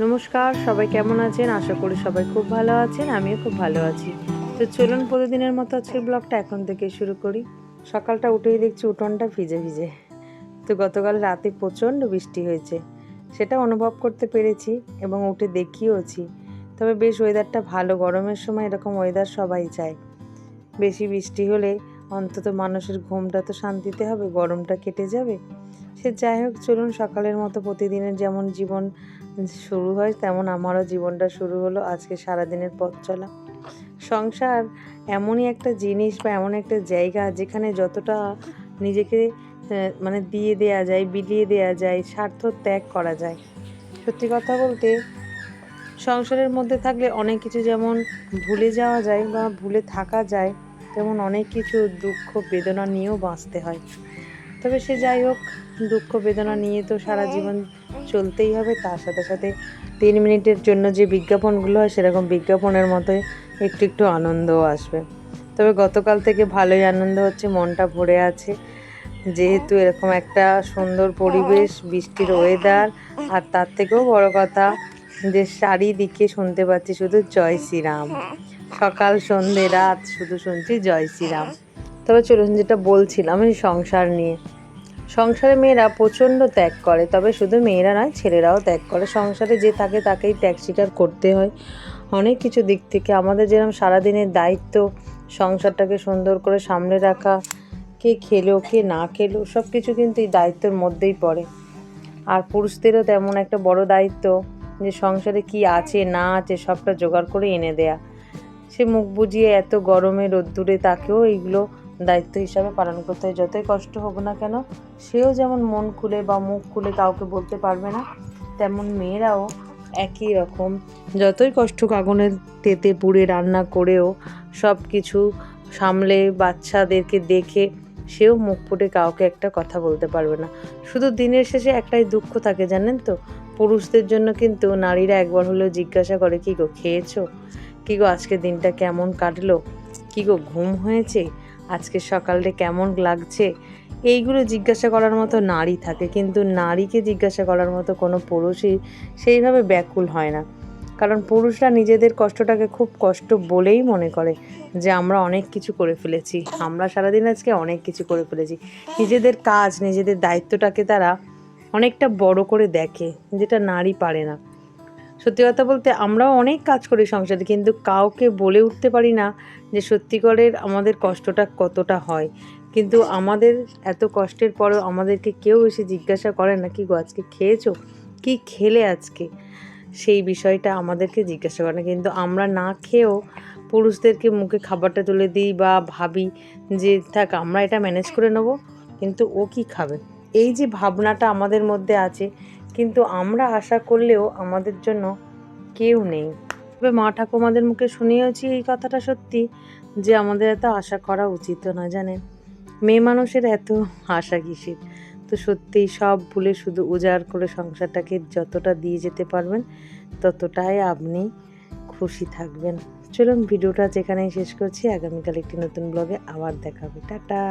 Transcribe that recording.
নমস্কার, সবাই কেমন আছেন? আশা করি সবাই খুব ভালো আছেন। আমিও খুব ভালো আছি। তো চলুন প্রতিদিনের মতো আজকের ব্লগটা এখন থেকে শুরু করি। সকালটা উঠেই দেখছি উঠোনটা ভিজে ভিজে। তো গতকাল রাতে প্রচণ্ড বৃষ্টি হয়েছে, সেটা অনুভব করতে পেরেছি এবং উঠে দেখিয়েওছি। তবে বেশ ওয়েদারটা ভালো, গরমের সময় এরকম ওয়েদার সবাই চায়। বেশি বৃষ্টি হলে অন্তত মানুষের ঘুমটা তো শান্তিতে হবে, গরমটা কেটে যাবে। সে যাই হোক, চলুন সকালের মতো প্রতিদিনের যেমন জীবন শুরু হয় তেমন আমারও জীবনটা শুরু হলো। আজকে সারাদিনের পথ চলা। সংসার এমনই একটা জিনিস বা এমন একটা জায়গা যেখানে যতটা নিজেকে মানে দিয়ে দেয়া যায়, বিলিয়ে দেয়া যায়, স্বার্থ ত্যাগ করা যায়। সত্যি কথা বলতে সংসারের মধ্যে থাকলে অনেক কিছু যেমন ভুলে যাওয়া যায় বা ভুলে থাকা যায়, তেমন অনেক কিছু দুঃখ বেদনা নিয়েও বাঁচতে হয়। তবে সে যাই হোক, দুঃখ বেদনা নিয়ে তো সারা জীবন চলতেই হবে। তার সাথে সাথে 3 মিনিটের জন্য যে বিজ্ঞাপনগুলো হয় সেরকম বিজ্ঞাপনের মতোই একটু একটু আনন্দও আসবে। তবে গতকাল থেকে ভালোই আনন্দ হচ্ছে, মনটা ভরে আছে। যেহেতু এরকম একটা সুন্দর পরিবেশ, বৃষ্টির ওয়েদার, আর তার থেকেও বড় কথা যে চারিদিকে শুনতে পাচ্ছি শুধু জয় শ্রীরাম। সকাল সন্ধে রাত শুধু শুনছি জয় শ্রীরাম। তবে চলুন, যেটা বলছিলাম এই সংসার নিয়ে। সংসারে মেয়েরা প্রচণ্ড ত্যাগ করে, তবে শুধু মেয়েরা নয়, ছেলেরাও ত্যাগ করে। সংসারে যে থাকে তাকেই ত্যাগ স্বীকার করতে হয় অনেক কিছু দিক থেকে। আমাদের যেরকম সারাদিনের দায়িত্ব সংসারটাকে সুন্দর করে সামলে রাখা, কে খেলো কে না খেলো সব কিছু কিন্তু এই দায়িত্বের মধ্যেই পড়ে। আর পুরুষদেরও তেমন একটা বড় দায়িত্ব যে সংসারে কি আছে না আছে সবটা জোগাড় করে এনে দেয়া। সে মুখ বুজিয়ে এত গরমে রোদ্দুরে তাকেও এইগুলো দায়িত্ব হিসাবে পালন করতে হয়। যতই কষ্ট হোক না কেন, সেও যেমন মন খুলে বা মুখ খুলে কাউকে বলতে পারবে না, তেমন মেয়েরাও একই রকম। যতই কষ্ট হোক, আগুনের তেতে পুড়ে রান্না করেও সব কিছু সামলে বাচ্চাদেরকে দেখে সেও মুখ ফুটে কাউকে একটা কথা বলতে পারবে না। শুধু দিনের শেষে একটাই দুঃখ থাকে, জানেন তো? পুরুষদের জন্য কিন্তু নারীরা একবার হলেও জিজ্ঞাসা করে, কী গো খেয়েছো, কী গো আজকে দিনটা কেমন কাটলো, কী গো ঘুম হয়েছে, আজকে সকালটা কেমন লাগছে, এইগুলো জিজ্ঞাসা করার মতো নারী থাকে। কিন্তু নারীকে জিজ্ঞাসা করার মতো কোনো পুরুষই সেইভাবে ব্যাকুল হয় না। কারণ পুরুষরা নিজেদের কষ্টটাকে খুব কষ্ট বলেই মনে করে যে আমরা অনেক কিছু করে ফেলেছি, আমরা সারাদিন আজকে অনেক কিছু করে ফেলেছি। নিজেদের কাজ, নিজেদের দায়িত্বটাকে তারা অনেকটা বড় করে দেখে, যেটা নারী পারে না। সত্যি কথা বলতে আমরাও অনেক কাজ করি সংসারে, কিন্তু কাউকে বলে উঠতে পারি না যে সত্যিকারের আমাদের কষ্টটা কতটা হয়। কিন্তু আমাদের এত কষ্টের পরেও আমাদেরকে কেউ এসে জিজ্ঞাসা করে না, কি গো আজকে খেয়েছো, কি খেলে আজকে, সেই বিষয়টা আমাদেরকে জিজ্ঞাসা করে না। কিন্তু আমরা না খেয়েও পুরুষদেরকে মুখে খাবারটা তুলে দিই বা ভাবি যে থাক আমরা এটা ম্যানেজ করে নেবো, কিন্তু ও কি খাবে, এই যে ভাবনাটা আমাদের মধ্যে আছে। কিন্তু আমরা আশা করলেও আমাদের জন্য কেউ নেই। তবে মা ঠাকুমাদের মুখে শুনিয়েছি এই কথাটা সত্যি, যে আমাদের এত আশা করা উচিত না, জানেন? মেয়ে মানুষের এত আশা কিসের? তো সত্যিই সব ভুলে শুধু উজাড় করে সংসারটাকে যতটা দিয়ে যেতে পারবেন ততটাই আপনি খুশি থাকবেন। চলুন ভিডিওটা যেখানেই শেষ করছি, আগামীকাল একটি নতুন ব্লগে আবার দেখা হবে। টাটা।